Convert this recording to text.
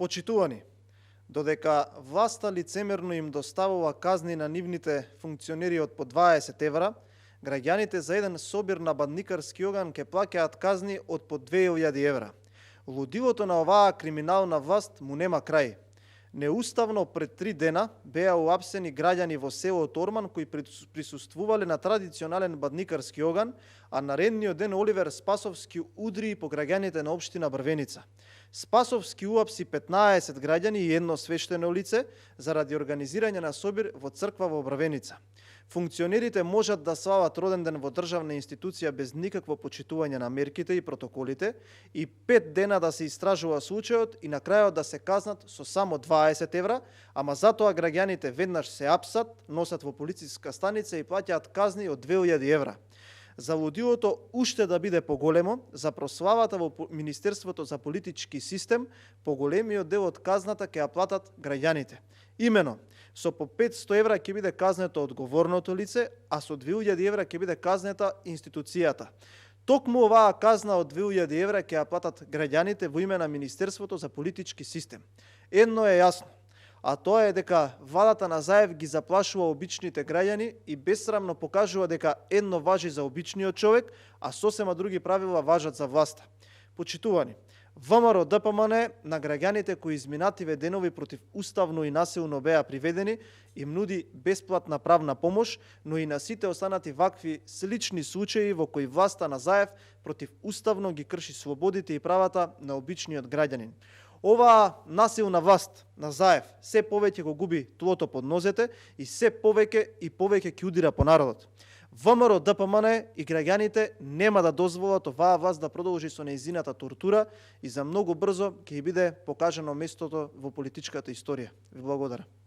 Почитувани, додека власта лицемерно им доставува казни на нивните функционери од по 20 евра, граѓаните за еден собир на бандникарски оган ќе плаќаат казни од по 2000 евра. Лудилото на оваа криминална власт му нема крај. Неуставно пред 3 дена беа уапсени граѓани во село Орман кои присуствувале на традиционален бандникарски оган, а наредниот ден Оливер Спасовски удри по граѓаните на општина Брвеница. Спасовски уапси 15 граѓани и едно свештено лице заради организирање на собир во црква во Брвеница. Функционерите можат да слават роден ден во државна институција без никакво почитување на мерките и протоколите и 5 дена да се истражува случајот и на крајот да се казнат со само 20 евра, ама затоа граѓаните веднаш се апсат, носат во полициска станица и плаќаат казни од 2000 евра. За лудилото уште да биде поголемо, за прославата во Министерството за политички систем, поголемиот дел од казната ќе ја платат граѓаните. Имено, со по 500 евра ќе биде казнето одговорното лице, а со 2000 евра ќе биде казнета институцијата. Токму оваа казна од 2000 евра ќе ја платат граѓаните во име на Министерството за политички систем. Едно е јасно, а тоа е дека владата на Заев ги заплашува обичните граѓани и бесрамно покажува дека едно важи за обичниот човек, а сосема други правила важат за власта. Почитувани, ВМРО ДПМН на граѓаните кои изминативе денови против уставно и насилно беа приведени им нуди бесплатна правна помош, но и на сите останати вакви слични случаи во кои власта на Заев против уставно ги крши слободите и правата на обичниот граѓанин. Оваа насилна власт на Заев се повеќе го губи тлото под нозете и се повеќе ќе удира по народот. ВМРО ДПМН и граѓаните нема да дозволат оваа власт да продолжи со нејзината тортура и за многу брзо ќе биде покажано местото во политичката историја. Ви благодарам.